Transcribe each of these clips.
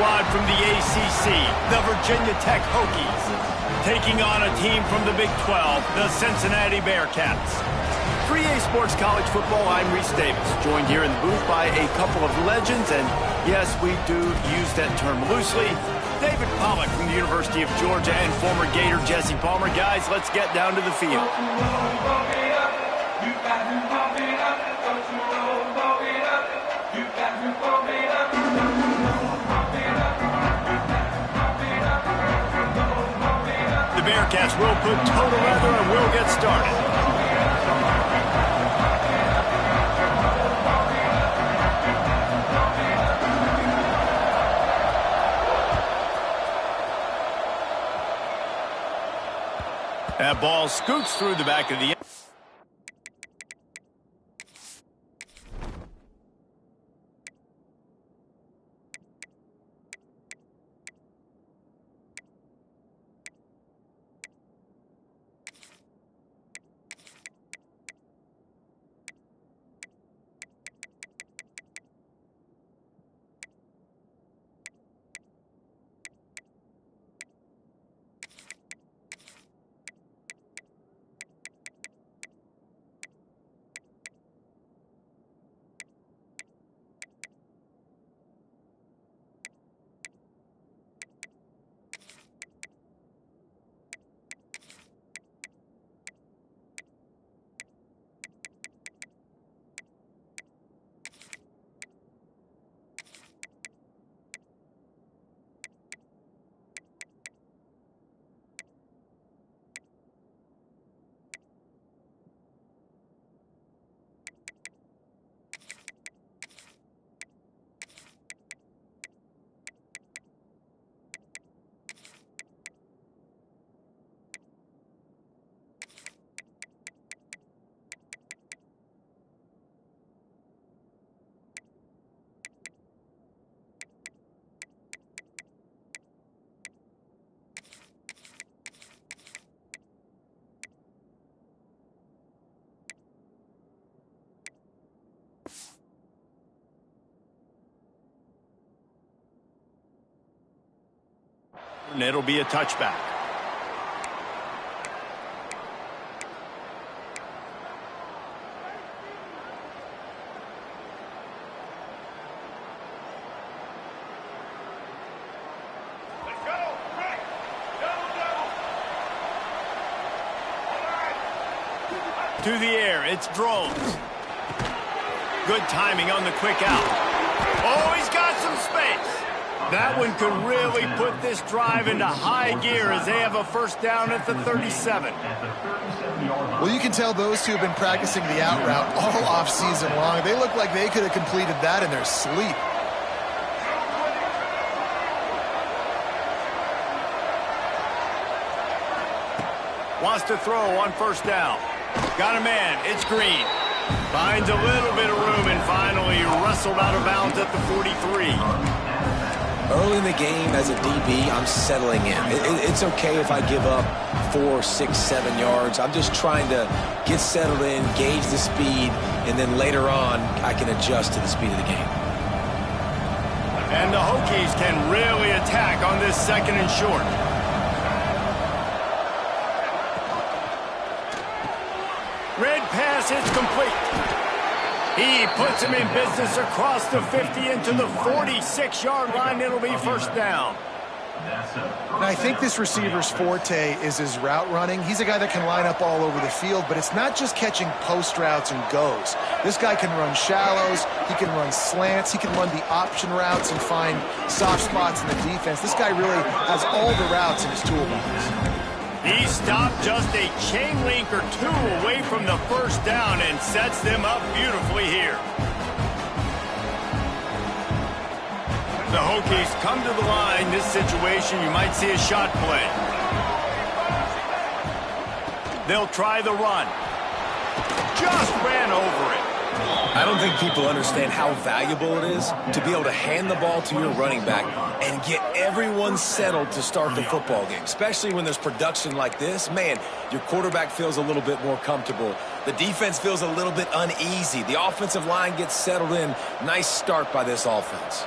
squad from the ACC, the Virginia Tech Hokies, taking on a team from the Big 12, the Cincinnati Bearcats. For EA Sports College Football, I'm Reese Davis, joined here in the booth by a couple of legends, and yes, we do use that term loosely. David Pollack from the University of Georgia and former Gator Jesse Palmer. Guys, let's get down to the field. The Bearcats will put total leather and will get started. That ball scoots through the back of the end. And it'll be a touchback. Let's go. Right. Double. To the air, it's Drones. Good timing on the quick out. Oh, he's got some space. That one could really put this drive into high gear as they have a first down at the 37. Well, you can tell those two have been practicing the out route all off-season long. They look like they could have completed that in their sleep. Wants to throw on first down. Got a man. It's Green. Finds a little bit of room and finally wrestled out of bounds at the 43. Early in the game, as a DB, I'm settling in. It's okay if I give up 4, 6, 7 yards. I'm just trying to get settled in, gauge the speed, and then later on, I can adjust to the speed of the game. And the Hokies can really attack on this second and short. Red pass is complete. He puts him in business across the 50 into the 46-yard line. It'll be first down. And I think this receiver's forte is his route running. He's a guy that can line up all over the field, but it's not just catching post routes and goes. This guy can run shallows, he can run slants, he can run the option routes and find soft spots in the defense. This guy really has all the routes in his toolbox. He stopped just a chain link or two away from the first down and sets them up beautifully here. The Hokies come to the line. This situation, you might see a shot play. They'll try the run. Just ran over it. I don't think people understand how valuable it is to be able to hand the ball to your running back and get everyone settled to start the football game, especially when there's production like this. Man, your quarterback feels a little bit more comfortable. The defense feels a little bit uneasy. The offensive line gets settled in. Nice start by this offense.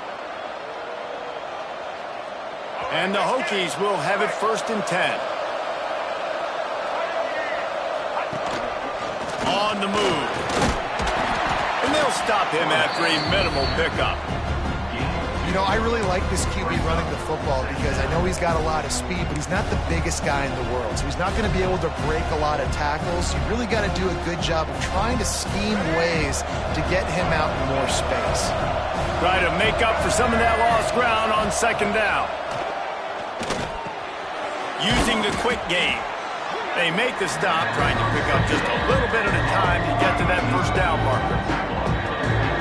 And the Hokies will have it 1st and 10. On the move. And they'll stop him after a minimal pickup. You know, I really like this QB running the football because I know he's got a lot of speed, but he's not the biggest guy in the world. So he's not going to be able to break a lot of tackles. You really got to do a good job of trying to scheme ways to get him out in more space. Try to make up for some of that lost ground on 2nd down. Using the quick game. They make the stop, trying to pick up just a little bit at a time to get to that 1st down marker.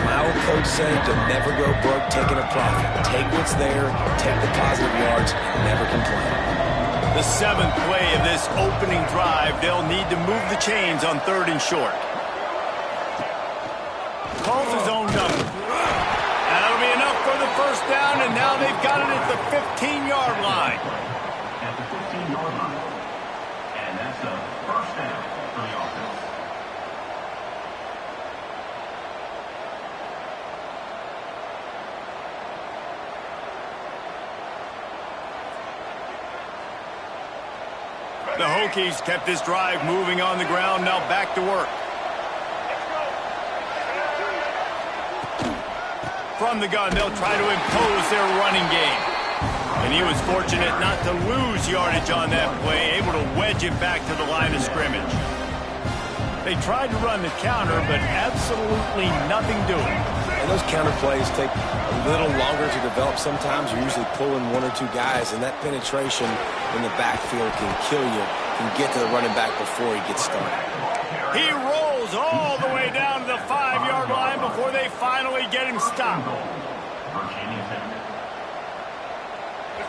My old coach said to never go broke taking a profit. Take what's there, take the positive yards, and never complain. The 7th play of this opening drive, they'll need to move the chains on 3rd and short. Calls his own number. That'll be enough for the 1st down, and now they've got it at the 15-yard line. At the 15-yard line. And that's a 1st down for the offense. The Hokies kept this drive moving on the ground, now back to work. From the gun, they'll try to impose their running game. And he was fortunate not to lose yardage on that play, able to wedge it back to the line of scrimmage. They tried to run the counter, but absolutely nothing doing. And those counter plays take a little longer to develop sometimes. You're usually pulling 1 or 2 guys, and that penetration in the backfield can kill you, can get to the running back before he gets started. He rolls all the way down to the 5-yard line before they finally get him stopped.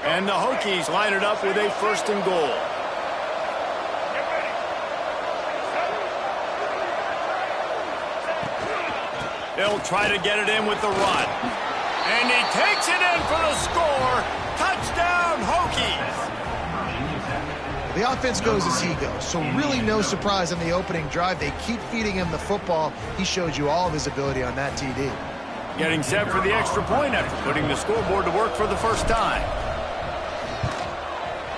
And the Hokies line it up with a 1st and goal. They'll try to get it in with the run. And he takes it in for the score. Touchdown, Hokies! The offense goes as he goes, so really no surprise on the opening drive. They keep feeding him the football. He showed you all of his ability on that TD. Getting set for the extra point after putting the scoreboard to work for the 1st time.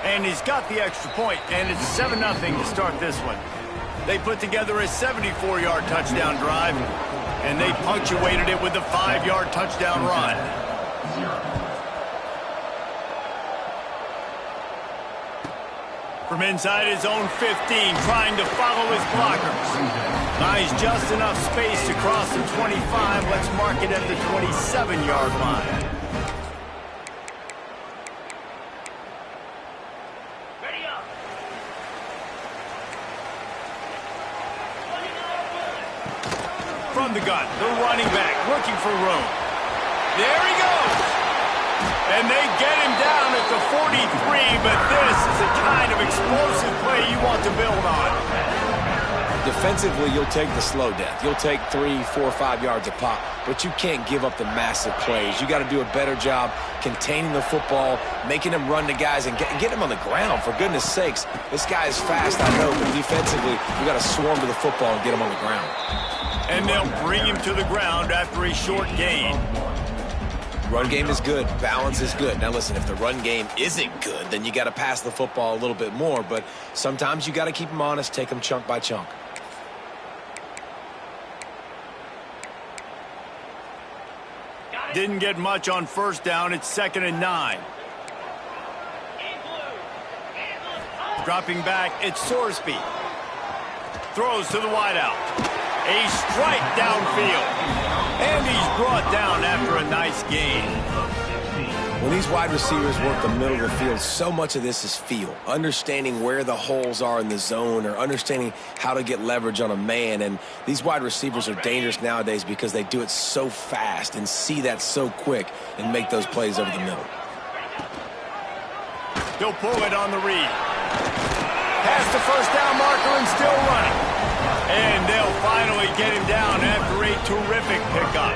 And he's got the extra point, and it's 7-0 to start this one. They put together a 74-yard touchdown drive, and they punctuated it with a 5-yard touchdown run. From inside his own 15, trying to follow his blockers. Buys just enough space to cross the 25. Let's mark it at the 27-yard line. From the gun, the running back looking for room. There he goes. And they get him down at the 43, but this is the kind of explosive play you want to build on. Defensively, you'll take the slow death. You'll take 3, 4, 5 yards a pop, but you can't give up the massive plays. You got to do a better job containing the football, making him run to guys, and get him on the ground, for goodness sakes. This guy is fast, I know, but defensively, you got to swarm to the football and get him on the ground. And they'll bring him to the ground after a short gain. Run game is good. Balance is good. Now, listen, if the run game isn't good, then you got to pass the football a little bit more. But sometimes you got to keep them honest, take them chunk by chunk. Didn't get much on 1st down. It's 2nd and 9. Dropping back, it's Sorsby. Throws to the wideout. A strike downfield. And he's brought down after a nice gain. When these wide receivers work the middle of the field, so much of this is feel. Understanding where the holes are in the zone, or understanding how to get leverage on a man. And these wide receivers are dangerous nowadays because they do it so fast and see that so quick and make those plays over the middle. He'll pull it on the read. Past the 1st down marker and still running. And they'll finally get him down after a terrific pickup.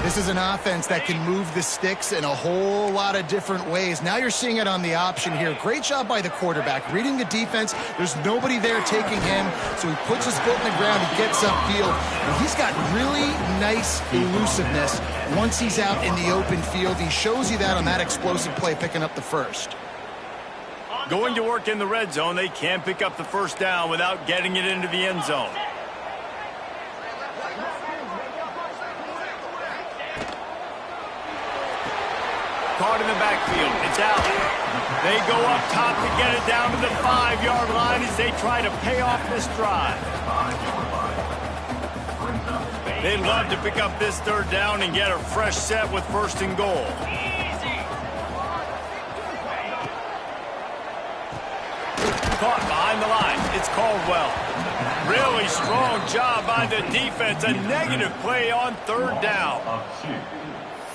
This is an offense that can move the sticks in a whole lot of different ways. Now you're seeing it on the option here. Great job by the quarterback. Reading the defense, there's nobody there taking him, so he puts his foot in the ground, he gets upfield. And he's got really nice elusiveness once he's out in the open field. He shows you that on that explosive play, picking up the first. Going to work in the red zone, they can't pick up the first down without getting it into the end zone. Caught in the backfield. It's out. They go up top to get it down to the 5-yard line as they try to pay off this drive. They'd love to pick up this third down and get a fresh set with first and goal. Caught behind the line. It's Caldwell. Really strong job by the defense. A negative play on third down.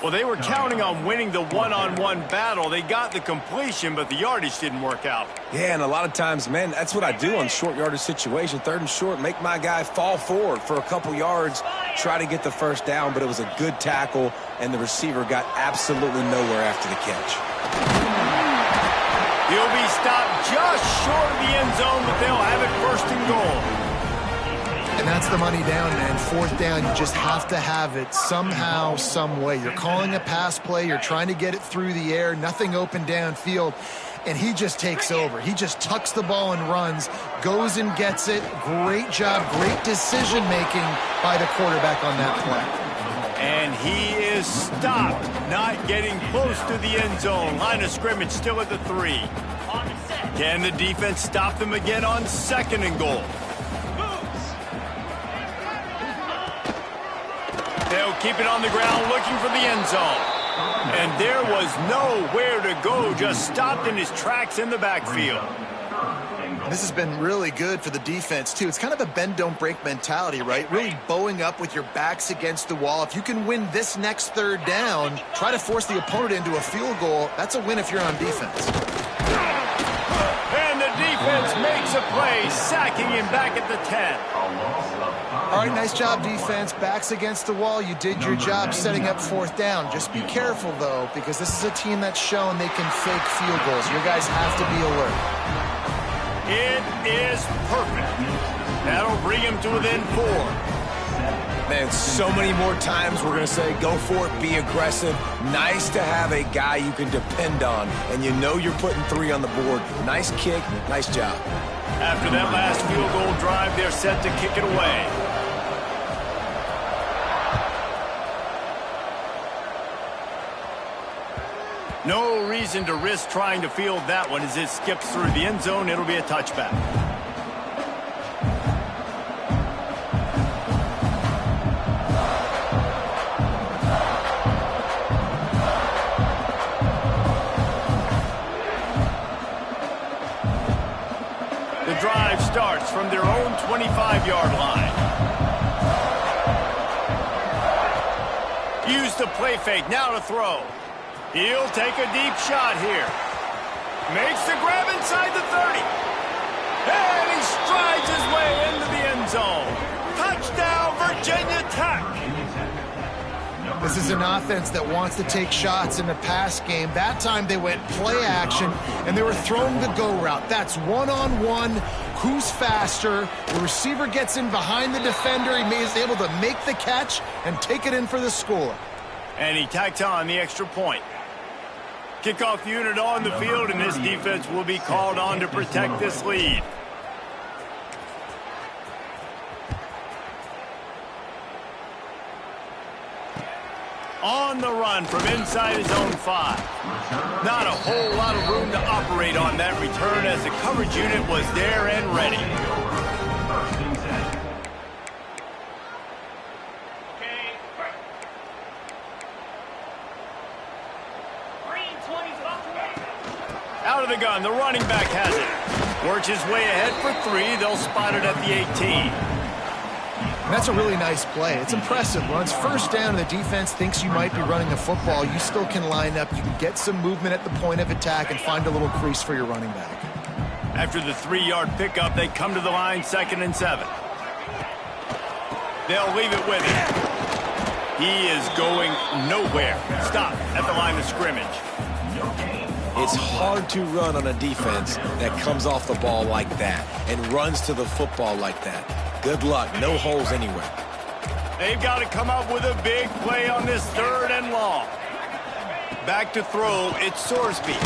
Well, they were counting on winning the one-on-one battle. They got the completion, but the yardage didn't work out. Yeah, and a lot of times, man, that's what I do on short yardage situation. Third and short, make my guy fall forward for a couple yards, try to get the first down, but it was a good tackle, and the receiver got absolutely nowhere after the catch. He'll be stopped just short of the end zone, but they'll have it first and goal. And that's the money down, man. Fourth down, you just have to have it somehow, some way. You're calling a pass play. You're trying to get it through the air. Nothing open downfield. And he just takes over. He just tucks the ball and runs, goes and gets it. Great job, great decision-making by the quarterback on that play. And he is stopped, not getting close to the end zone. Line of scrimmage still at the 3. Can the defense stop them again on second and goal? They'll keep it on the ground looking for the end zone. And there was nowhere to go, just stopped in his tracks in the backfield. This has been really good for the defense, too. It's kind of a bend-don't-break mentality, right? Really bowing up with your backs against the wall. If you can win this next third down, try to force the opponent into a field goal. That's a win if you're on defense. And the defense makes a play, sacking him back at the 10. All right, nice job, defense. Backs against the wall. You did your job setting up fourth down. Just be careful, though, because this is a team that's shown they can fake field goals. Your guys have to be alert. It is perfect. That'll bring him to within 4. Man, so many more times we're going to say, go for it, be aggressive. Nice to have a guy you can depend on, and you know you're putting 3 on the board. Nice kick, nice job. After that last field goal drive, they're set to kick it away. No reason to risk trying to field that one as it skips through the end zone. It'll be a touchback. The drive starts from their own 25-yard line. Use the play fake, now to throw. He'll take a deep shot here. Makes the grab inside the 30. And he strides his way into the end zone. Touchdown, Virginia Tech. This is an offense that wants to take shots in the pass game. That time they went play action, and they were throwing the go route. That's one-on-one. Who's faster? The receiver gets in behind the defender. He is able to make the catch and take it in for the score. And he tacked on the extra point. Kickoff unit on the field, and this defense will be called on to protect this lead. On the run from inside his own 5. Not a whole lot of room to operate on that return as the coverage unit was there and ready. Out of the gun, the running back has it. Works his way ahead for 3. They'll spot it at the 18. And that's a really nice play. It's impressive. Once first down and the defense thinks you might be running the football, you still can line up. You can get some movement at the point of attack and find a little crease for your running back. After the 3-yard pickup, they come to the line 2nd and 7. They'll leave it with him. He is going nowhere. Stop at the line of scrimmage. It's hard to run on a defense that comes off the ball like that and runs to the football like that. Good luck. No holes anywhere. They've got to come up with a big play on this 3rd and long. Back to throw. It's Sorsby.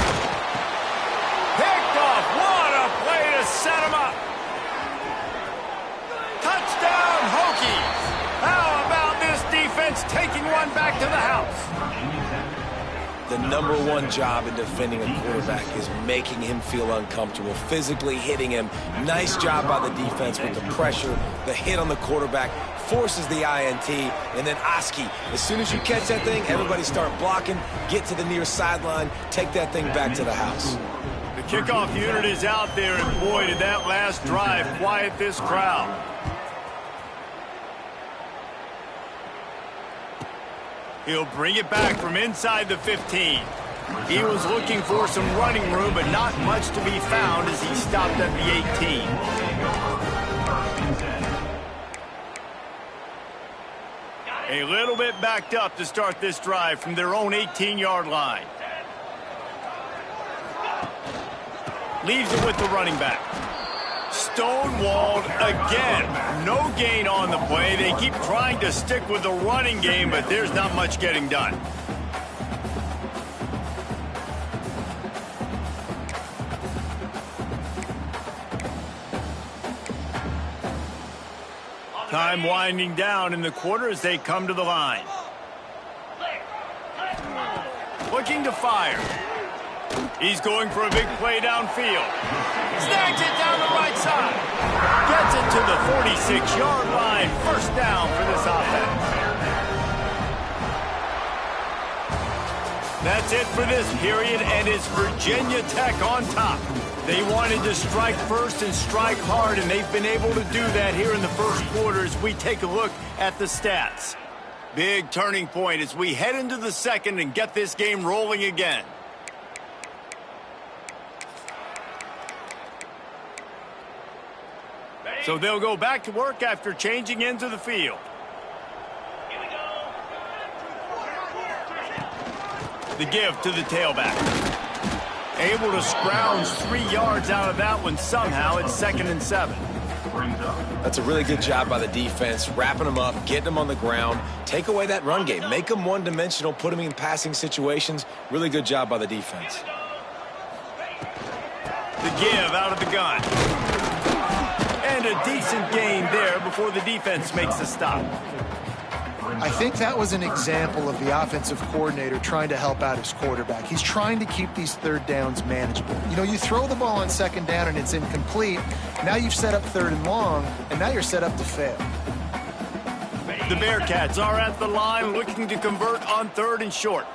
Picked off. What a play to set him up. Touchdown, Hokies. How about this defense taking one back to the house? The #1 job in defending a quarterback is making him feel uncomfortable, physically hitting him. Nice job by the defense with the pressure, the hit on the quarterback, forces the INT, and then Oski. As soon as you catch that thing, everybody start blocking, get to the near sideline, take that thing back to the house. The kickoff unit is out there, and boy, did that last drive quiet this crowd. He'll bring it back from inside the 15. He was looking for some running room, but not much to be found as he stopped at the 18. A little bit backed up to start this drive from their own 18-yard line. Leaves it with the running back. Stonewalled again. No gain on the play. They keep trying to stick with the running game, but there's not much getting done. Time winding down in the quarter as they come to the line. Looking to fire. He's going for a big play downfield. Snags it down the right side. Gets it to the 46-yard line. First down for this offense. That's it for this period, and it's Virginia Tech on top. They wanted to strike first and strike hard, and they've been able to do that here in the first quarter as we take a look at the stats. Big turning point as we head into the second and get this game rolling again. So they'll go back to work after changing into the field. The give to the tailback. Able to scrounge 3 yards out of that one somehow. It's 2nd and 7. That's a really good job by the defense, wrapping them up, getting them on the ground, take away that run game, make them one-dimensional, put them in passing situations. Really good job by the defense. The give out of the gun. And a decent gain there before the defense makes the stop. I think that was an example of the offensive coordinator trying to help out his quarterback. He's trying to keep these 3rd downs manageable. You know, you throw the ball on 2nd down and it's incomplete. Now you've set up 3rd and long, and now you're set up to fail. The Bearcats are at the line looking to convert on 3rd and short.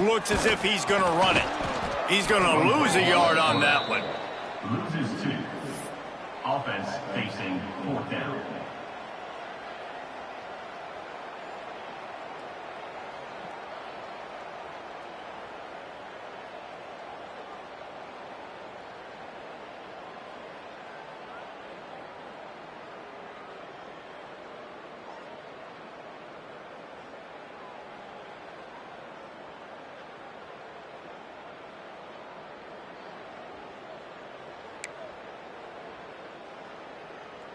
Looks as if he's going to run it. He's going to lose a yard on that one. Loses 2. Offense facing 4th down.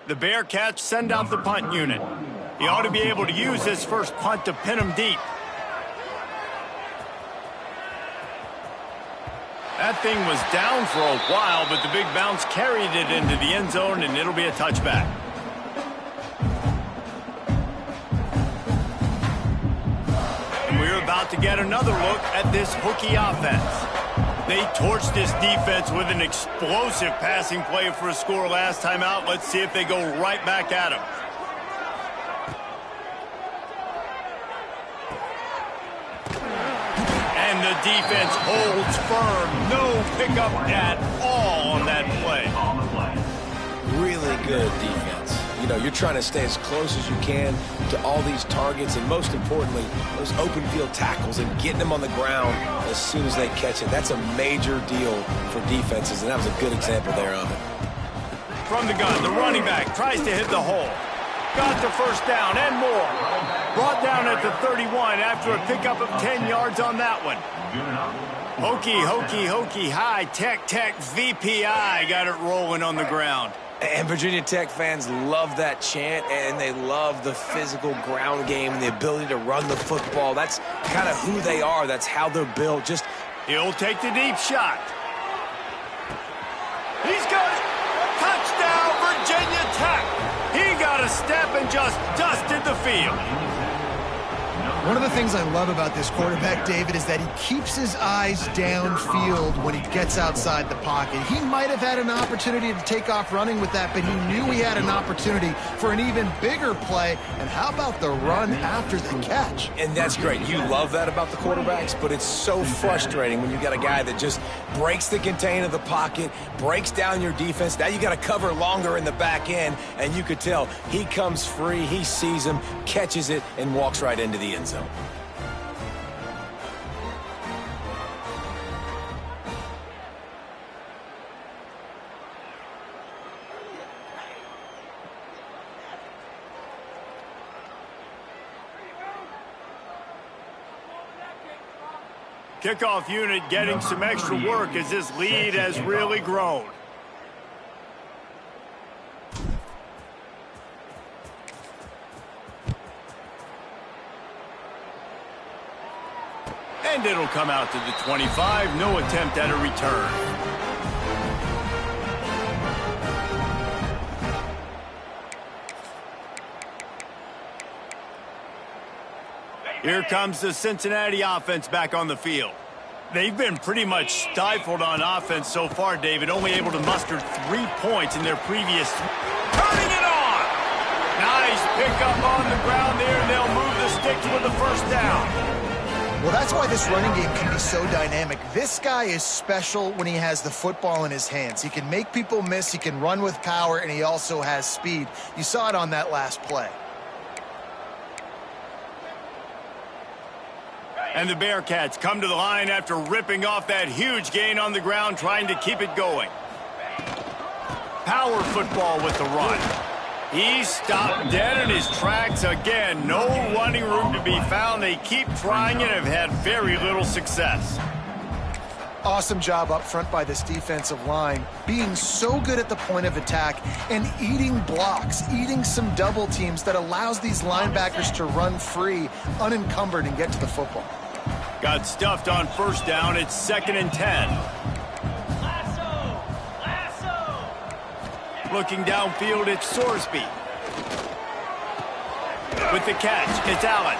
The Bearcats send out the punt unit. He ought to be able to use his first punt to pin him deep. That thing was down for a while, but the big bounce carried it into the end zone, and it'll be a touchback. And we're about to get another look at this Hokie offense. They torched this defense with an explosive passing play for a score last time out. Let's see if they go right back at him. And the defense holds firm. No pickup at all on that play. Really good defense. You know, you're trying to stay as close as you can to all these targets, and most importantly, those open field tackles and getting them on the ground as soon as they catch it. That's a major deal for defenses, and that was a good example there of it. from the gun. The running back tries to hit the hole. Got the first down and more. Brought down at the 31 after a pickup of 10 yards on that one. Hokey, hokey, hokey, high, tech, VPI got it rolling on the ground. And Virginia Tech fans love that chant, and they love the physical ground game and the ability to run the football. That's kind of who they are. That's how they're built. Just he'll take the deep shot. He's got it. Touchdown, Virginia Tech. He got a step and just dusted the field. One of the things I love about this quarterback, David, is that he keeps his eyes downfield when he gets outside the pocket. He might have had an opportunity to take off running with that, but he knew he had an opportunity for an even bigger play. And how about the run after the catch? And that's great. You love that about the quarterbacks, but it's so frustrating when you got a guy that just breaks the contain of the pocket, breaks down your defense. Now you got to cover longer in the back end, and you could tell he comes free, he sees him, catches it, and walks right into the end zone. Kickoff unit getting some extra work as this lead has really grown. And it'll come out to the 25. No attempt at a return. Here comes the Cincinnati offense back on the field. They've been pretty much stifled on offense so far, David, only able to muster 3 points in their previous. Turning it on! Nice pickup on the ground there, and they'll move the sticks with the first down. Well, that's why this running game can be so dynamic. This guy is special when he has the football in his hands. He can make people miss, he can run with power, and he also has speed. You saw it on that last play. And the Bearcats come to the line after ripping off that huge gain on the ground, trying to keep it going. Power football with the run. He's stopped dead in his tracks again. No running room to be found. They keep trying and have had very little success. Awesome job up front by this defensive line, being so good at the point of attack and eating blocks, eating some double teams that allows these linebackers to run free, unencumbered, and get to the football. Got stuffed on first down. It's 2nd and 10. Looking downfield, it's Sorsby. With the catch, it's Allen.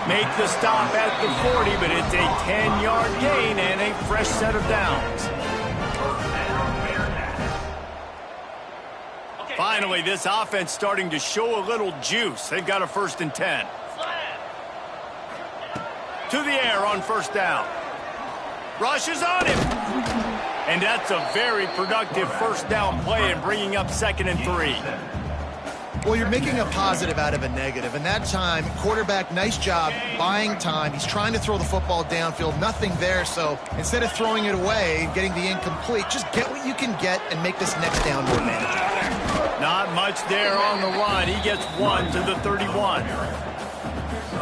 Make the stop at the 40, but it's a 10-yard gain and a fresh set of downs. Finally, this offense starting to show a little juice. They've got a 1st and 10. To the air on first down. Rushes on him. And that's a very productive first down play and bringing up 2nd and 3. Well, you're making a positive out of a negative. And that time, quarterback, nice job buying time. He's trying to throw the football downfield. Nothing there. So instead of throwing it away and getting the incomplete, just get what you can get and make this next down more manageable. Not much there on the run. He gets 1 to the 31.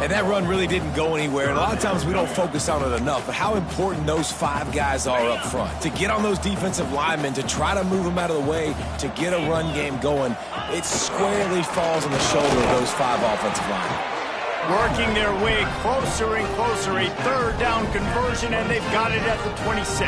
And that run really didn't go anywhere. And a lot of times we don't focus on it enough, but how important those 5 guys are up front. To get on those defensive linemen, to try to move them out of the way, to get a run game going, it squarely falls on the shoulder of those 5 offensive linemen. Working their way closer and closer. A 3rd down conversion, and they've got it at the 26.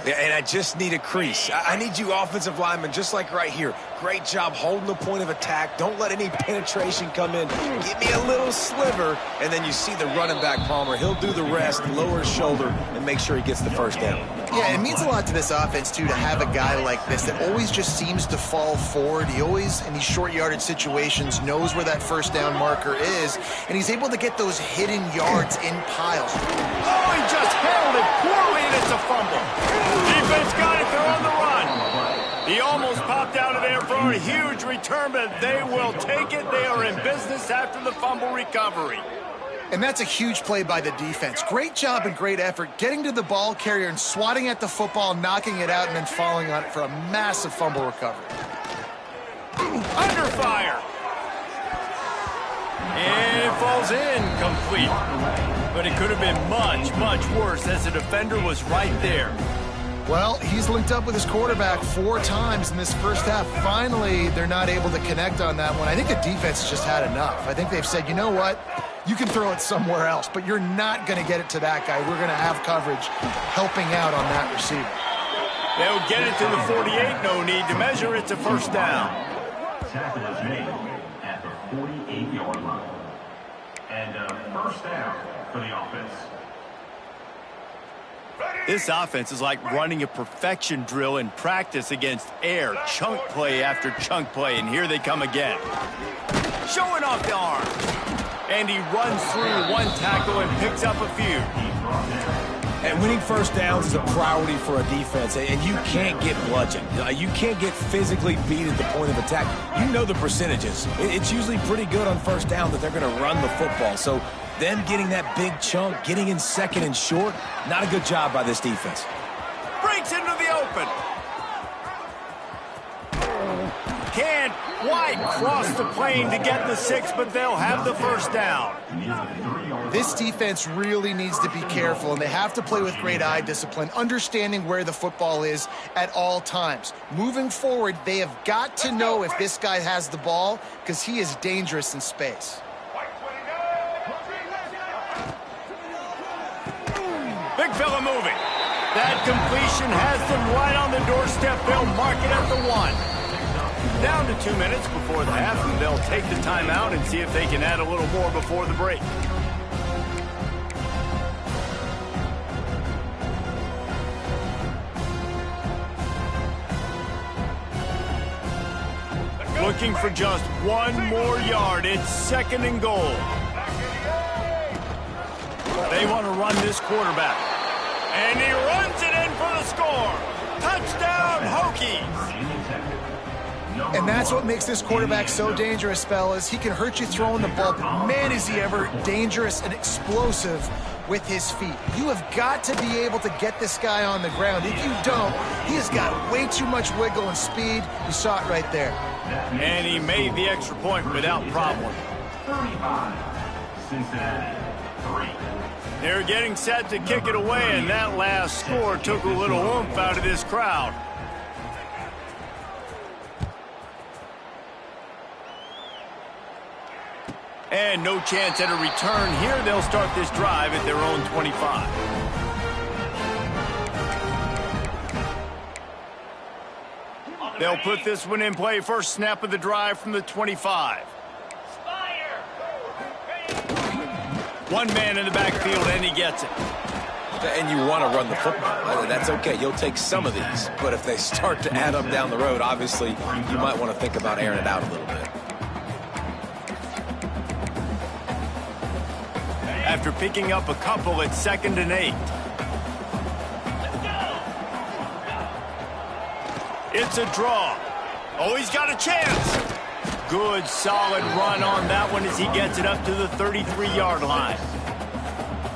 Yeah, and I just need a crease. I need you offensive linemen, just like right here. Great job holding the point of attack. Don't let any penetration come in. Give me a little sliver, and then you see the running back, Palmer. He'll do the rest, lower his shoulder, and make sure he gets the first down. Yeah, it means a lot to this offense, too, to have a guy like this that always just seems to fall forward. He always, in these short yardage situations, knows where that first down marker is, and he's able to get those hidden yards in piles. Oh, he just handled it poorly, and it's a fumble. Defense got it. They're on the run. He almost popped out of there for a huge return, but they will take it. They are in business after the fumble recovery. And that's a huge play by the defense. Great job and great effort getting to the ball carrier and swatting at the football, knocking it out, and then falling on it for a massive fumble recovery. Under fire. And it falls incomplete. But it could have been much, much worse as the defender was right there. Well, he's linked up with his quarterback 4 times in this first half. Finally, they're not able to connect on that one. I think the defense has just had enough. I think they've said, you know what? You can throw it somewhere else, but you're not going to get it to that guy. We're going to have coverage helping out on that receiver. They'll get it to the 48. No need to measure. It's a first down. Tackle is made at the 48-yard line. And a first down for the offense. This offense is like running a perfection drill in practice against air. Chunk play after chunk play, and here they come again. Showing off the arm. And he runs through one tackle and picks up a few. And winning first downs is a priority for a defense, and you can't get bludgeoned. You can't get physically beat at the point of attack. You know the percentages. It's usually pretty good on first down that they're going to run the football. So them getting that big chunk, getting in second and short, not a good job by this defense. Breaks into the open. Can't quite cross the plane to get the 6, but they'll have the first down. This defense really needs to be careful, and they have to play with great eye discipline, understanding where the football is at all times. Moving forward, they have got to know if this guy has the ball, because he is dangerous in space. Big fella moving. That completion has them right on the doorstep. They'll mark it at the 1. Down to 2 minutes before the half, and they'll take the timeout and see if they can add a little more before the break. Looking for just 1 more yard. It's 2nd and goal. They want to run this quarterback. And he runs it in for the score. Touchdown, Hokies. And that's what makes this quarterback so dangerous, fellas. He can hurt you throwing the ball, but man, is he ever dangerous and explosive with his feet. You have got to be able to get this guy on the ground. If you don't, he has got way too much wiggle and speed. You saw it right there. And he made the extra point without problem. 35, Cincinnati, 3. They're getting set to kick it away, and that last score took a little oomph out of this crowd. And no chance at a return here. They'll start this drive at their own 25. They'll put this one in play. First snap of the drive from the 25. One man in the backfield, and he gets it. And you want to run the football. That's okay. You'll take some of these. But if they start to add up down the road, obviously, you might want to think about airing it out a little bit. After picking up a couple, it's 2nd and 8. It's a draw. Oh, he's got a chance. Good, solid run on that one as he gets it up to the 33-yard line.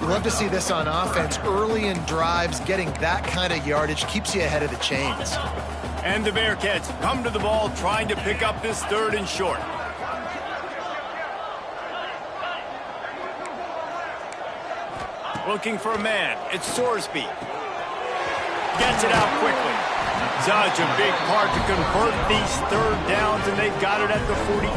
You love to see this on offense. Early in drives, getting that kind of yardage keeps you ahead of the chains. And the Bearcats come to the ball trying to pick up this 3rd and short. Looking for a man. It's Sorsby. Gets it out quickly. Such a big part to convert these 3rd downs, and they've got it at the 42.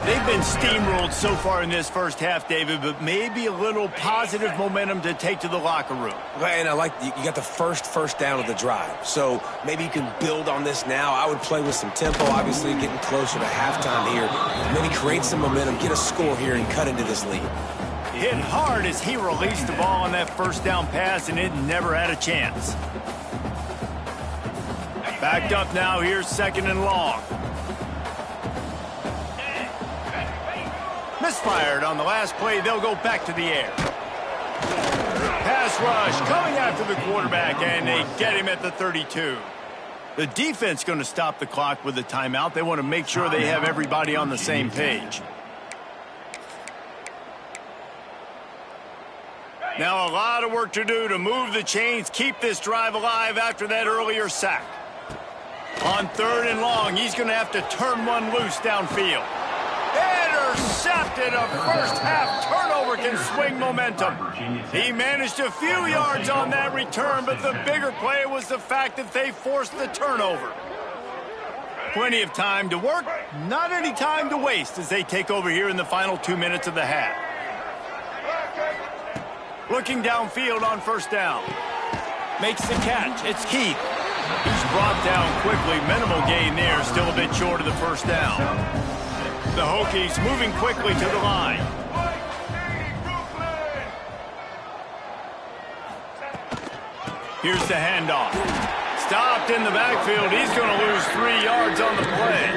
They've been steamrolled so far in this first half, David, but maybe a little positive momentum to take to the locker room. And I like you got the first down of the drive. So maybe you can build on this now. I would play with some tempo, obviously getting closer to halftime here. Maybe create some momentum, get a score here, and cut into this lead. Hit hard as he released the ball on that first down pass, and it never had a chance. Backed up now, here's 2nd and long. Misfired on the last play, they'll go back to the air. Pass rush coming after the quarterback, and they get him at the 32. The defense going to stop the clock with a timeout. They want to make sure they have everybody on the same page. Now a lot of work to do to move the chains, keep this drive alive after that earlier sack. On 3rd and long, he's going to have to turn one loose downfield. Intercepted. A first-half turnover can swing momentum. He managed a few yards on that return, but the bigger play was the fact that they forced the turnover. Plenty of time to work, not any time to waste as they take over here in the final 2 minutes of the half. Looking downfield on 1st down. Makes the catch. It's Keith. He's brought down quickly. Minimal gain there. Still a bit short of the 1st down. The Hokies moving quickly to the line. Here's the handoff. Stopped in the backfield. He's going to lose 3 yards on the play.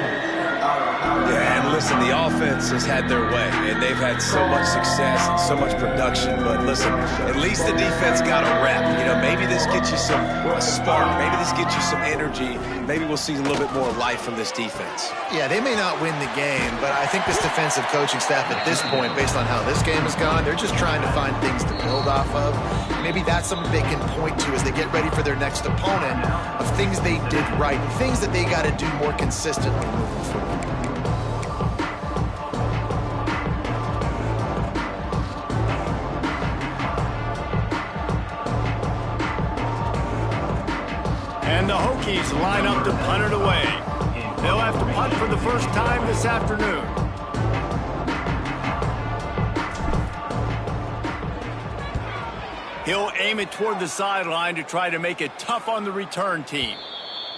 Yeah, and listen, the offense has had their way, and they've had so much success and so much production. But listen, at least the defense got a rep. You know, maybe this gets you a spark. Maybe this gets you some energy. Maybe we'll see a little bit more life from this defense. Yeah, they may not win the game, but I think this defensive coaching staff at this point, based on how this game has gone, they're just trying to find things to build off of. Maybe that's something they can point to as they get ready for their next opponent of things they did right, things that they got to do more consistently moving forward. And the Hokies line up to punt it away. They'll have to punt for the first time this afternoon. He'll aim it toward the sideline to try to make it tough on the return team.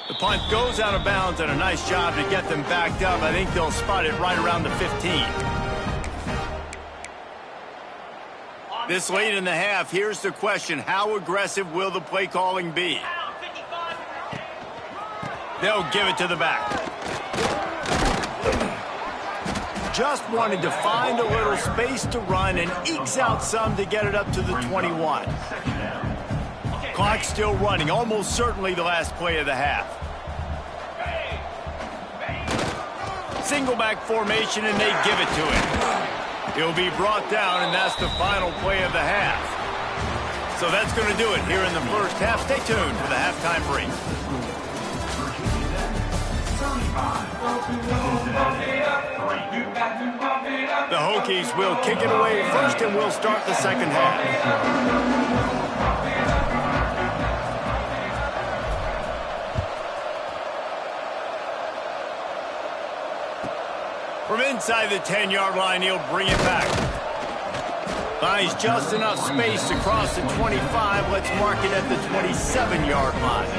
The punt goes out of bounds, and a nice job to get them backed up. I think they'll spot it right around the 15. This late in the half, here's the question. How aggressive will the play calling be? They'll give it to the back. Just wanted to find a little space to run and ekes out some to get it up to the 21. Clock still running, almost certainly the last play of the half. Single back formation, and they give it to him. He'll be brought down, and that's the final play of the half. So that's going to do it here in the first half. Stay tuned for the halftime break. The Hokies will kick it away first, and we'll start the second half. From inside the 10-yard line, he'll bring it back. Finds just enough space to cross the 25. Let's mark it at the 27-yard line.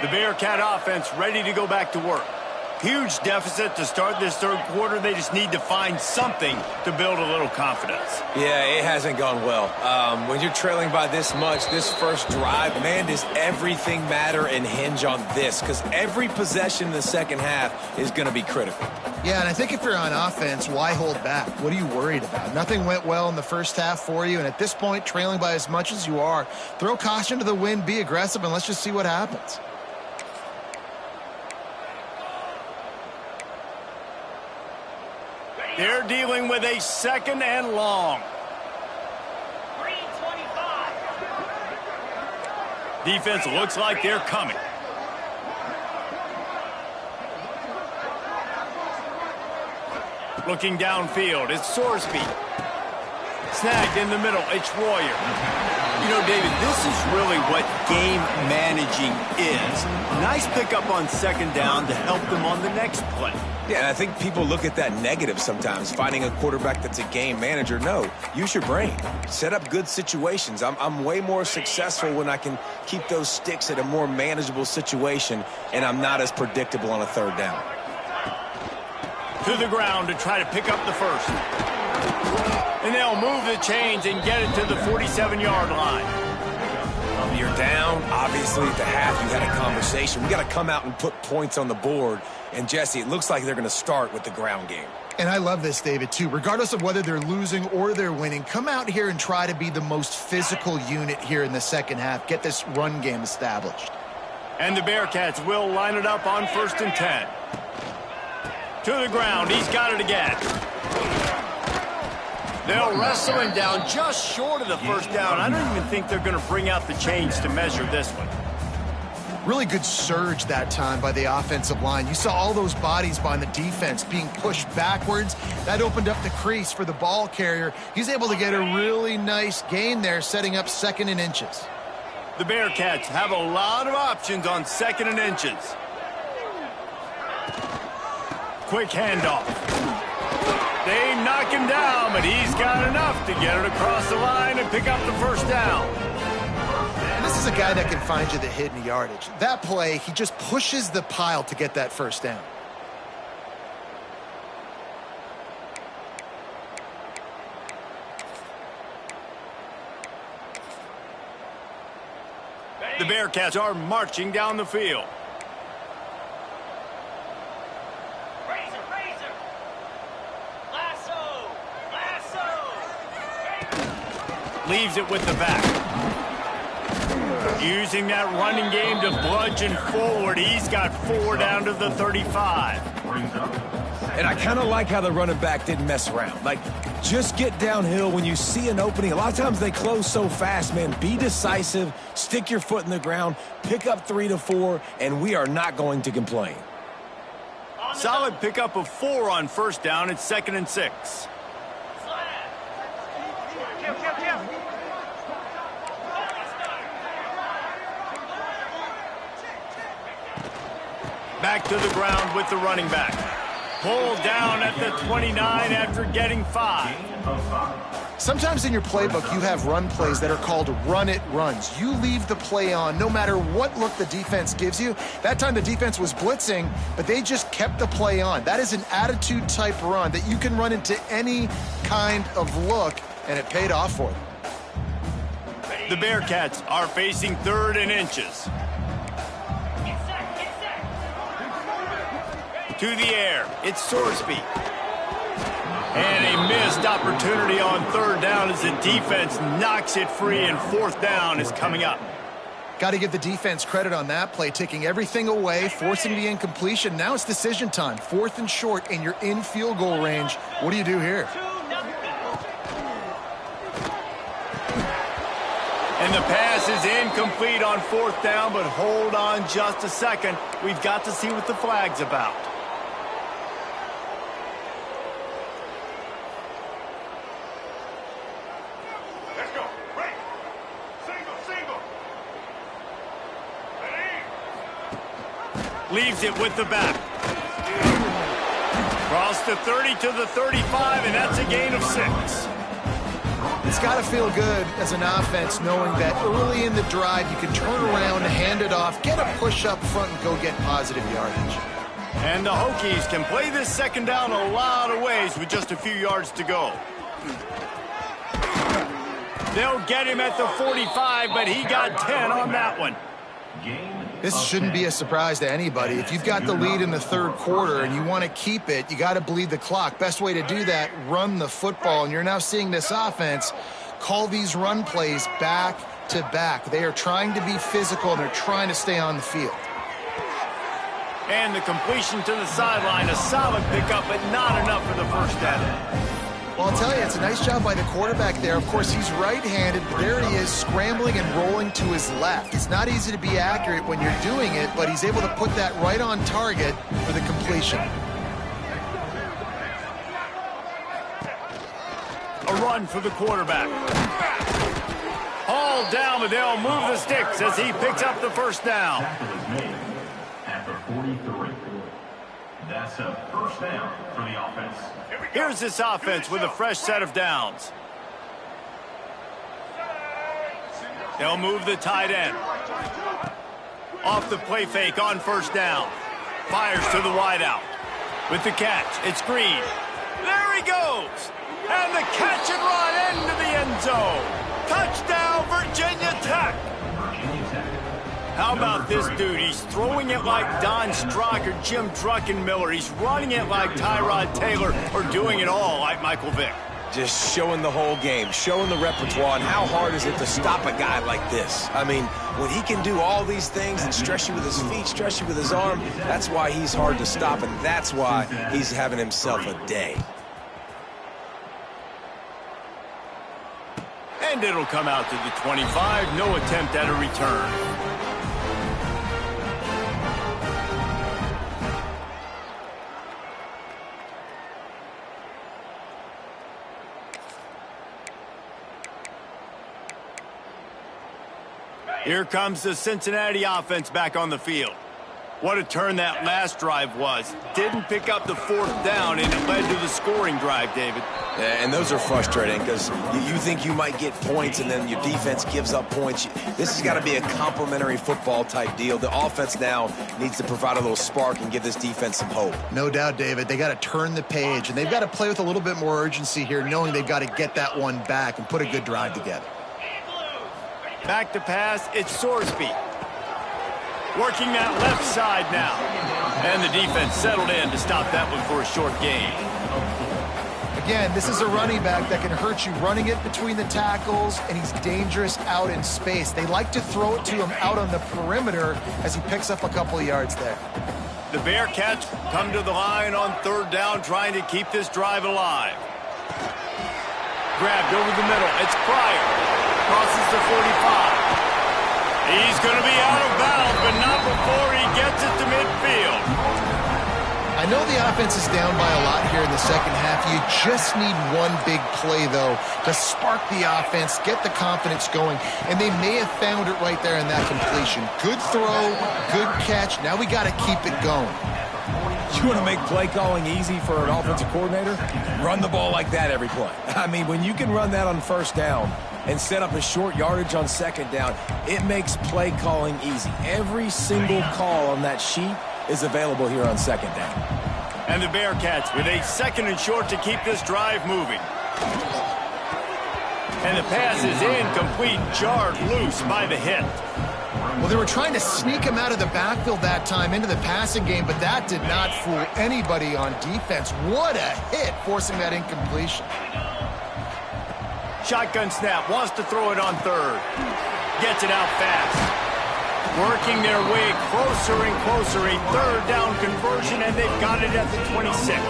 The Bearcat offense ready to go back to work. Huge deficit to start this third quarter. They just need to find something to build a little confidence. Yeah, it hasn't gone well. When you're trailing by this much, this first drive, man, does everything matter and hinge on this? Because every possession in the second half is going to be critical. Yeah, and I think if you're on offense, why hold back? What are you worried about? Nothing went well in the first half for you, and at this point, trailing by as much as you are, throw caution to the wind, be aggressive, and let's just see what happens. They're dealing with a 2nd and long. 3:25. Defense looks like they're coming. Looking downfield, it's Sorsby. Snagged in the middle, it's Royer. You know, David, this is really what game managing is. Nice pickup on 2nd down to help them on the next play. Yeah, and I think people look at that negative sometimes, finding a quarterback that's a game manager. No, use your brain. Set up good situations. I'm way more successful when I can keep those sticks at a more manageable situation, and I'm not as predictable on a 3rd down. To the ground to try to pick up the first. And they'll move the chains and get it to the 47-yard line. You're down. Obviously, at the half, you had a conversation. We got to come out and put points on the board. And, Jesse, it looks like they're going to start with the ground game. And I love this, David, too. Regardless of whether they're losing or they're winning, come out here and try to be the most physical unit here in the second half. Get this run game established. And the Bearcats will line it up on 1st and 10. To the ground. He's got it again. They'll wrestle him down just short of the first down. I don't even think they're going to bring out the chains to measure this one. Really good surge that time by the offensive line. You saw all those bodies behind the defense being pushed backwards. That opened up the crease for the ball carrier. He's able to get a really nice gain there, setting up 2nd and inches. The Bearcats have a lot of options on 2nd and inches. Quick handoff. They knock him down, but he's got enough to get it across the line and pick up the first down. And this is a guy that can find you the hidden yardage. That play, he just pushes the pile to get that first down. The Bearcats are marching down the field. Leaves it with the back. Using that running game to bludgeon forward. He's got 4 down to the 35. And I kind of like how the running back didn't mess around. Like, just get downhill when you see an opening. A lot of times they close so fast, man. Be decisive, stick your foot in the ground, pick up 3 to 4, and we are not going to complain. Solid pickup of 4 on first down. It's 2nd and 6. Back to the ground with the running back. Pulled down at the 29 after getting 5. Sometimes in your playbook, you have run plays that are called run-it runs. You leave the play on no matter what look the defense gives you. That time the defense was blitzing, but they just kept the play on. That is an attitude-type run that you can run into any kind of look, and it paid off for them. The Bearcats are facing 3rd and inches. To the air, it's Sorsby. And a missed opportunity on 3rd down as the defense knocks it free, and 4th down is coming up. Got to give the defense credit on that play, taking everything away, forcing the incompletion. Now it's decision time. 4th and short, and you're in field goal range. What do you do here? And the pass is incomplete on 4th down, but hold on just a second. We've got to see what the flag's about. Leaves it with the back. Cross the 30 to the 35, and that's a gain of 6. It's got to feel good as an offense knowing that early in the drive you can turn around, hand it off, get a push up front, and go get positive yardage. And the Hokies can play this 2nd down a lot of ways with just a few yards to go. They'll get him at the 45, but he got 10 on that one. This shouldn't be a surprise to anybody. If you've got the lead in the 3rd quarter and you want to keep it, you got to bleed the clock. Best way to do that, run the football. And you're now seeing this offense call these run plays back to back. They are trying to be physical, and they're trying to stay on the field. And the completion to the sideline, a solid pickup, but not enough for the first down. Well, I'll tell you, it's a nice job by the quarterback there. Of course, he's right-handed, but there he is scrambling and rolling to his left. It's not easy to be accurate when you're doing it, but he's able to put that right on target for the completion. A run for the quarterback. Hauled down, but they'll move the sticks as he picks up the first down. Tackle is made at the 43. That's a first down for the offense. Here's this offense with a fresh set of downs. They'll move the tight end. Off the play fake on first down. Fires to the wideout. With the catch, it's Green. There he goes. And the catch and run into the end zone. Touchdown, Virginia Tech. How about this dude? He's throwing it like Don Strock or Jim Druckenmiller. He's running it like Tyrod Taylor, or doing it all like Michael Vick. Just showing the whole game, showing the repertoire, and how hard is it to stop a guy like this? I mean, when he can do all these things and stress you with his feet, stress you with his arm, that's why he's hard to stop, and that's why he's having himself a day. And it'll come out to the 25. No attempt at a return. Here comes the Cincinnati offense back on the field. What a turn that last drive was. Didn't pick up the 4th down, and it led to the scoring drive, David. Yeah, and those are frustrating because you think you might get points, and then your defense gives up points. This has got to be a complementary football type deal. The offense now needs to provide a little spark and give this defense some hope. No doubt, David. They got to turn the page, and they've got to play with a little bit more urgency here, knowing they've got to get that one back and put a good drive together. Back to pass, it's Sorsby. Working that left side now. And the defense settled in to stop that one for a short gain. Again, this is a running back that can hurt you running it between the tackles, and he's dangerous out in space. They like to throw it to him out on the perimeter as he picks up a couple of yards there. The Bearcats come to the line on 3rd down, trying to keep this drive alive. Grabbed over the middle. It's Pryor. Crosses the 45. He's going to be out of bounds, but not before he gets it to midfield. I know the offense is down by a lot here in the second half. You just need one big play, though, to spark the offense, get the confidence going, and they may have found it right there in that completion. Good throw, good catch. Now we got to keep it going. You want to make play calling easy for an offensive coordinator? Run the ball like that every play. I mean, when you can run that on 1st down and set up a short yardage on 2nd down, it makes play calling easy. Every single call on that sheet is available here on 2nd down. And the Bearcats with a 2nd and short to keep this drive moving. And the pass is incomplete, jarred loose by the hit. Well, they were trying to sneak him out of the backfield that time into the passing game, but that did not fool anybody on defense. What a hit, forcing that incompletion. Shotgun snap, wants to throw it on 3rd. Gets it out fast. Working their way closer and closer. A 3rd down conversion, and they've got it at the 26.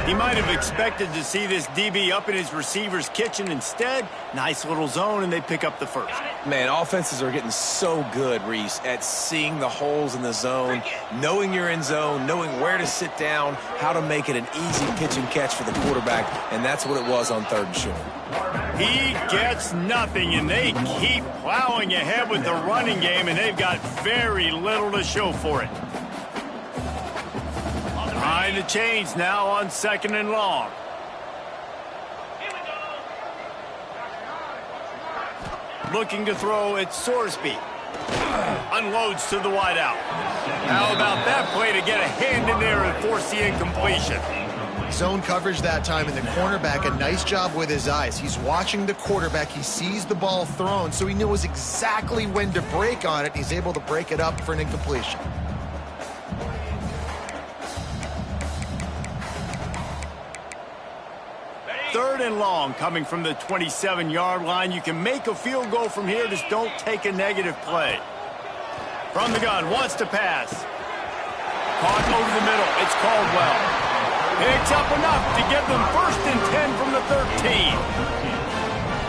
He might have expected to see this DB up in his receiver's kitchen. Instead, nice little zone, and they pick up the 1st. Man, offenses are getting so good, Reese, at seeing the holes in the zone, knowing you're in zone, knowing where to sit down, how to make it an easy pitch and catch for the quarterback, and that's what it was on 3rd and short. He gets nothing, and they keep plowing ahead with the running game, and they've got very little to show for it. Trying to change now on 2nd and long. Looking to throw, it's Sorsby. Unloads to the wideout. How about that play to get a hand in there and force the incompletion? Zone coverage that time, and the cornerback, a nice job with his eyes. He's watching the quarterback. He sees the ball thrown, so he knows exactly when to break on it. He's able to break it up for an incompletion. Third and long coming from the 27-yard line. You can make a field goal from here, just don't take a negative play. From the gun, wants to pass. Caught over the middle, it's Caldwell. Picks up enough to get them 1st and 10 from the 13.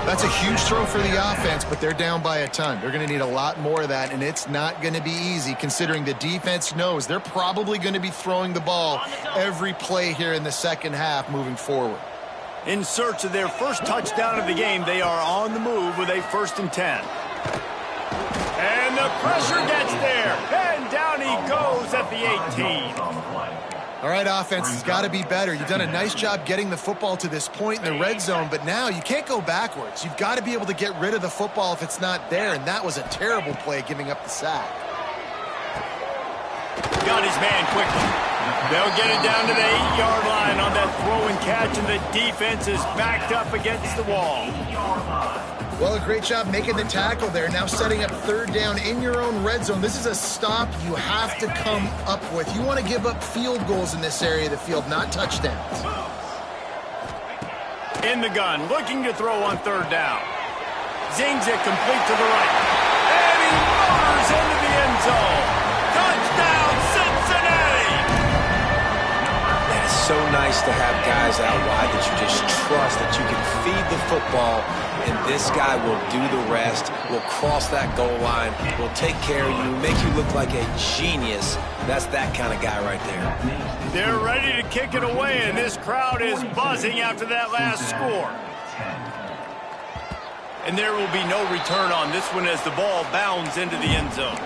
That's a huge throw for the offense, but they're down by a ton. They're going to need a lot more of that, and it's not going to be easy considering the defense knows they're probably going to be throwing the ball every play here in the second half moving forward. In search of their 1st touchdown of the game, they are on the move with a 1st and 10. And the pressure gets there, and down he goes at the 18. All right, offense has got to be better. You've done a nice job getting the football to this point in the red zone, but now you can't go backwards. You've got to be able to get rid of the football if it's not there, and that was a terrible play giving up the sack. Got his man quickly. They'll get it down to the 8-yard line on that throw and catch, and the defense is backed up against the wall. Well, a great job making the tackle there. Now setting up 3rd down in your own red zone. This is a stop you have to come up with. You want to give up field goals in this area of the field, not touchdowns. In the gun, looking to throw on 3rd down. Zings it complete to the right. And he motors into the end zone. Touchdown, Cincinnati! That's so nice nice to have guys out wide that you just trust, that you can feed the football, and this guy will do the rest, will cross that goal line, will take care of you, make you look like a genius. That's that kind of guy right there. They're ready to kick it away, and this crowd is buzzing after that last score. And there will be no return on this one as the ball bounds into the end zone.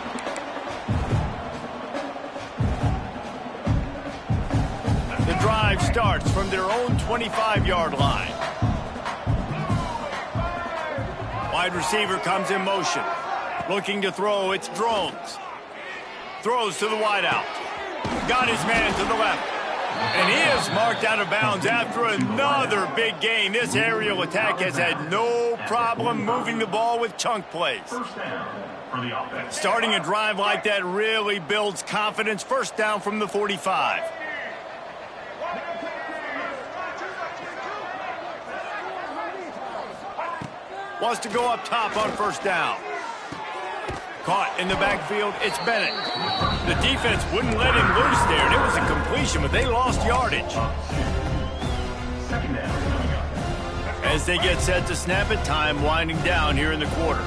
The drive starts from their own 25-yard line. Wide receiver comes in motion. Looking to throw, it's Drones. Throws to the wideout. Got his man to the left. And he is marked out of bounds after another big gain. This aerial attack has had no problem moving the ball with chunk plays. Starting a drive like that really builds confidence. First down from the 45. Wants to go up top on first down. Caught in the backfield, it's Bennett. The defense wouldn't let him loose there, and it was a completion, but they lost yardage. As they get set to snap it, time winding down here in the quarter.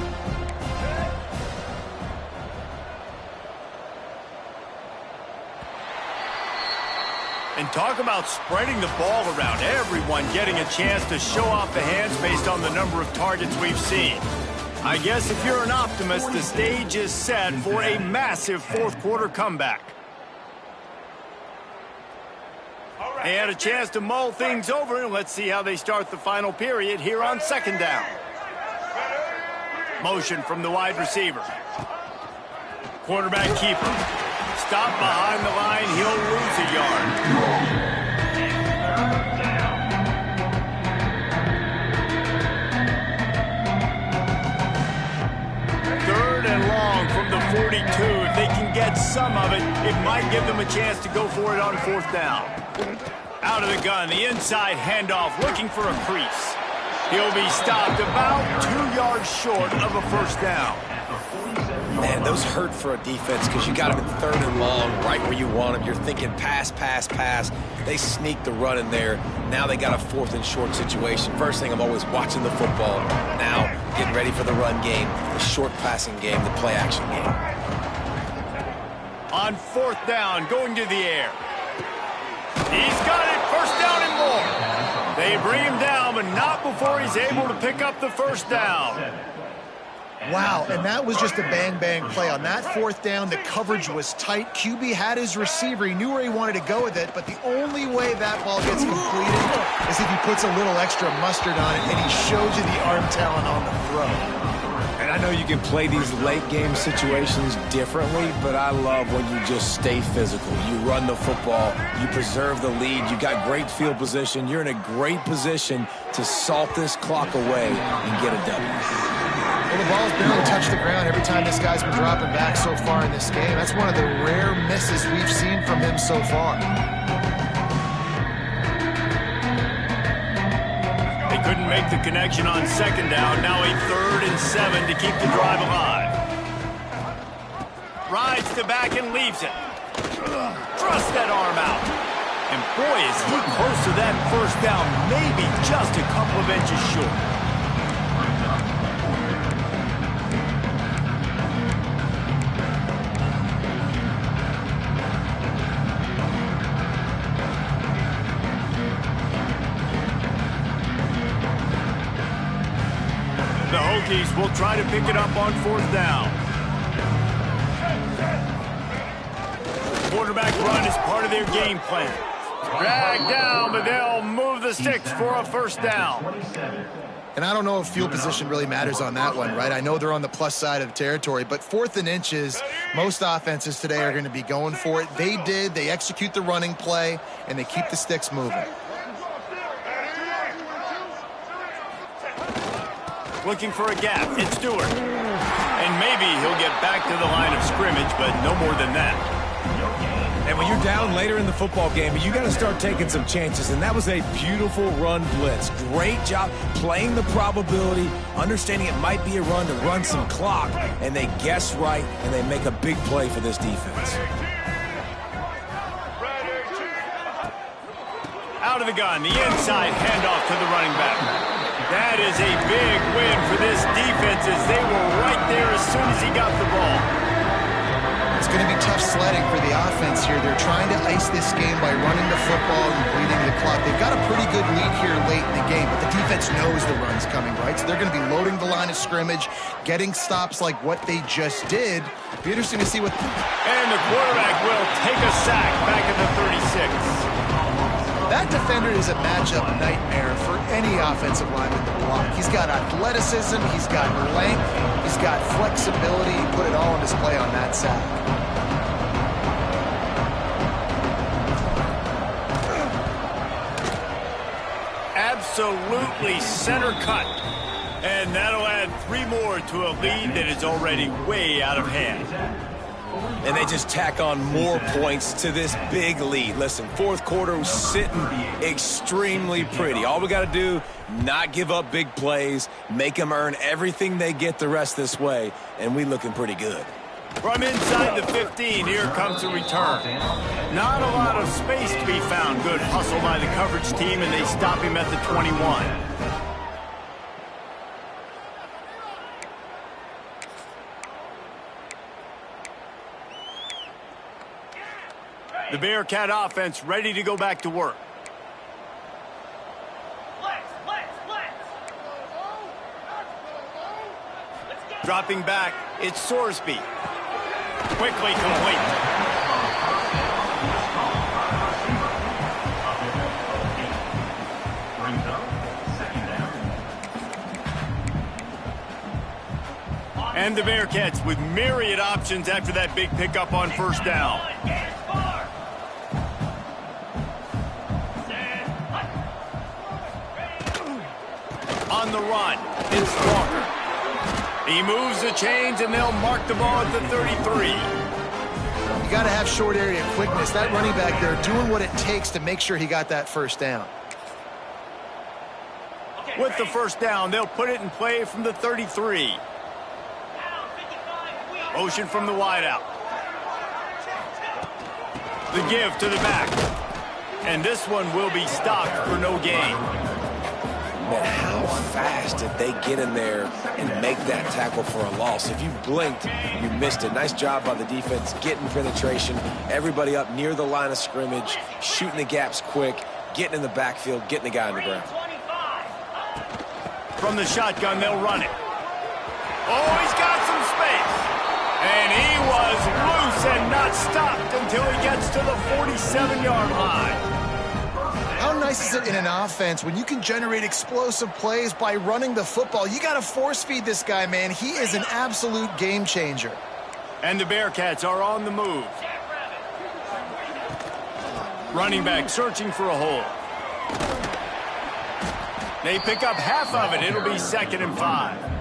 And talk about spreading the ball around. Everyone getting a chance to show off the hands based on the number of targets we've seen. I guess if you're an optimist, the stage is set for a massive fourth quarter comeback. They had a chance to mull things over, and let's see how they start the final period here on second down. Motion from the wide receiver. Quarterback keeper. Stop behind the line, he'll lose a yard. From the 42, if they can get some of it, it might give them a chance to go for it on fourth down. Out of the gun, the inside handoff, looking for a crease. He'll be stopped about 2 yards short of a first down. Man, those hurt for a defense because you got them in third and long, right where you want them. You're thinking pass, pass, pass. They sneak the run in there. Now they got a fourth and short situation. First thing, I'm always watching the football. Now, getting ready for the run game, the short passing game, the play action game. On fourth down, going to the air. He's got it, first down and more. They bring him down, but not before he's able to pick up the first down. Wow, and that was just a bang-bang play. On that fourth down, the coverage was tight. QB had his receiver. He knew where he wanted to go with it, but the only way that ball gets completed is if he puts a little extra mustard on it, and he shows you the arm talent on the throw. And I know you can play these late-game situations differently, but I love when you just stay physical. You run the football. You preserve the lead. You got great field position. You're in a great position to salt this clock away and get a W. Well, the ball's barely touched the ground every time this guy's been dropping back so far in this game. That's one of the rare misses we've seen from him so far. They couldn't make the connection on second down. Now a 3rd and 7 to keep the drive alive. Rides the back and leaves it. Thrust that arm out. And boy, is he close to that first down. Maybe just a couple of inches short. The Hokies will try to pick it up on fourth down. Quarterback run is part of their game plan. Dragged down, but they'll move the sticks for a first down. And I don't know if field position really matters on that one, right? I know they're on the plus side of the territory, but 4th and inches, most offenses today are going to be going for it. They did. They execute the running play, and they keep the sticks moving. Looking for a gap. It's Stewart. And maybe he'll get back to the line of scrimmage, but no more than that. And when you're down later in the football game, you got to start taking some chances. And that was a beautiful run blitz. Great job playing the probability, understanding it might be a run to run some clock. And they guess right, and they make a big play for this defense. Out of the gun, the inside handoff to the running back. That is a big win for this defense as they were right there as soon as he got the ball. It's going to be tough sledding for the offense here. They're trying to ice this game by running the football and bleeding the clock. They've got a pretty good lead here late in the game, but the defense knows the run's coming, right? So they're going to be loading the line of scrimmage, getting stops like what they just did. Be interesting to see what... And the quarterback will take a sack back at the 36. That defender is a matchup nightmare for any offensive lineman to block. He's got athleticism, he's got length, he's got flexibility. He put it all on display on that sack. Absolutely center cut. And that'll add 3 more to a lead that is already way out of hand. And they just tack on more points to this big lead. Listen, fourth quarter was sitting extremely pretty. All we got to do, not give up big plays, make them earn everything they get the rest this way, and we looking pretty good. From inside the 15, here comes the return. Not a lot of space to be found. Good hustle by the coverage team, and they stop him at the 21. The Bearcat offense ready to go back to work. Dropping back, it's Sorsby. Quickly complete. And the Bearcats with myriad options after that big pickup on first down. On the run, it's Walker. He moves the chains, and they'll mark the ball at the 33. You got to have short area quickness. That running back there doing what it takes to make sure he got that first down. With the first down, they'll put it in play from the 33. Motion from the wideout. The give to the back. And this one will be stopped for no gain. Man, how fast did they get in there and make that tackle for a loss? If you blinked, you missed it. Nice job by the defense, getting penetration, everybody up near the line of scrimmage, shooting the gaps quick, getting in the backfield, getting the guy on the ground. From the shotgun, they'll run it. Oh, he's got some space. And he was loose and not stopped until he gets to the 47-yard line. How nice is it in an offense when you can generate explosive plays by running the football? You got to force feed this guy, man. He is an absolute game changer. And the Bearcats are on the move. Running back searching for a hole. They pick up half of it. It'll be 2nd and 5.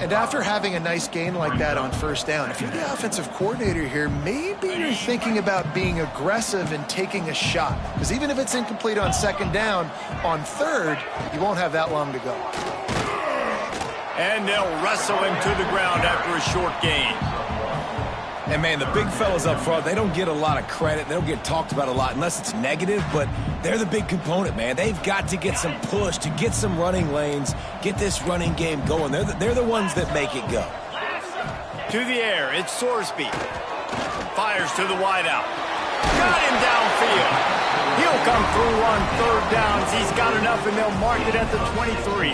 And after having a nice gain like that on first down, if you're the offensive coordinator here, maybe you're thinking about being aggressive and taking a shot. Because even if it's incomplete on 2nd down, on 3rd, you won't have that long to go. And they'll wrestle him to the ground after a short gain. And, man, the big fellas up front, they don't get a lot of credit. They don't get talked about a lot unless it's negative, but they're the big component, man. They've got to get some push, to get some running lanes, get this running game going. They're the ones that make it go. To the air, it's Sorsby. Fires to the wideout. Got him downfield. He'll come through on 3rd downs. He's got enough, and they'll mark it at the 23.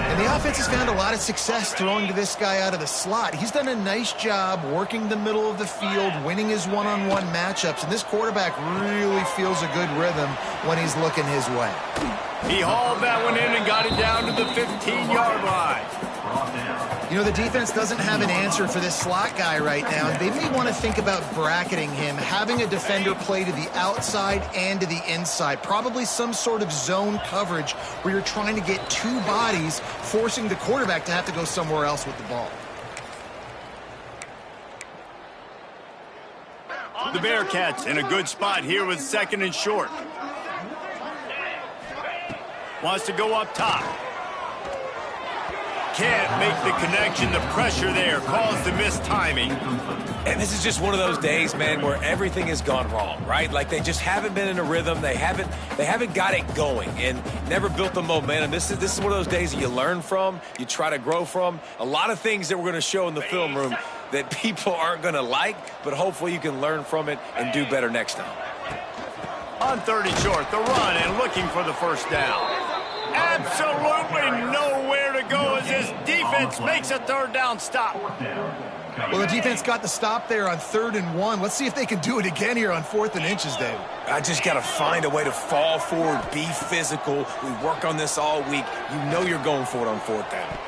And the offense has found a lot of success throwing to this guy out of the slot. He's done a nice job working the middle of the field, winning his one-on-one matchups, and this quarterback really feels a good rhythm when he's looking his way. He hauled that one in and got it down to the 15-yard line. You know, the defense doesn't have an answer for this slot guy right now. They may want to think about bracketing him, having a defender play to the outside and to the inside. Probably some sort of zone coverage where you're trying to get 2 bodies, forcing the quarterback to have to go somewhere else with the ball. The Bearcats in a good spot here with 2nd and short. Wants to go up top. can't make the connection. The pressure there caused the mistiming. And this is just one of those days, man, where everything has gone wrong, right? Like they just haven't been in a rhythm. They haven't got it going and never built the momentum. This is one of those days that you learn from, you try to grow from. A lot of things that we're going to show in the film room that people aren't going to like, but hopefully you can learn from it and do better next time. On 30 short, the run and looking for the first down. Absolutely nowhere to go as this defense makes a third down stop. Well, the defense got the stop there on 3rd and 1. Let's see if they can do it again here on 4th and inches, David. I just got to find a way to fall forward, be physical. We work on this all week. You know you're going for it on 4th down.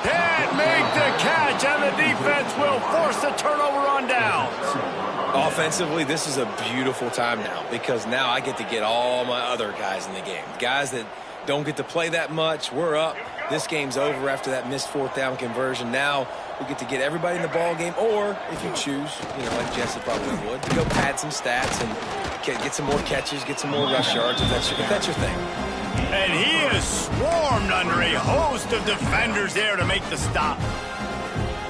Can't make the catch, and the defense will force the turnover on downs. Offensively, this is a beautiful time now because now I get to get all my other guys in the game. Guys that don't get to play that much. We're up. This game's over after that missed 4th down conversion. Now we get to get everybody in the ball game, or if you choose, like Jesse probably would, to go pad some stats and get some more catches, get some more rush yards if that's your thing. And he is swarmed under a host of defenders there to make the stop.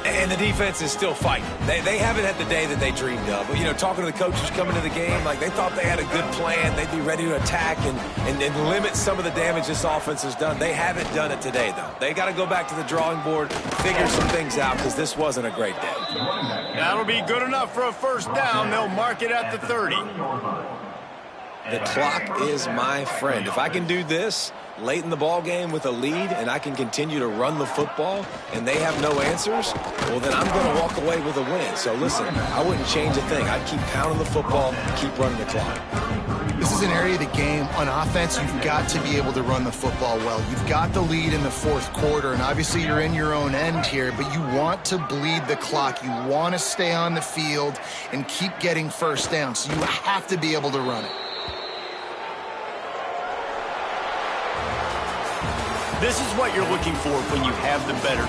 And the defense is still fighting. They haven't had the day that they dreamed of. But, talking to the coaches coming to the game, like they thought they had a good plan. They'd be ready to attack and limit some of the damage this offense has done. They haven't done it today, though. They got to go back to the drawing board, figure some things out because this wasn't a great day. That'll be good enough for a first down. They'll mark it at the 30. The clock is my friend. If I can do this late in the ball game with a lead and I can continue to run the football and they have no answers, well, then I'm going to walk away with a win. So, listen, I wouldn't change a thing. I'd keep pounding the football, keep running the clock. This is an area of the game. On offense, you've got to be able to run the football well. You've got the lead in the 4th quarter, and obviously you're in your own end here, but you want to bleed the clock. You want to stay on the field and keep getting first down, so you have to be able to run it. This is what you're looking for when you have the better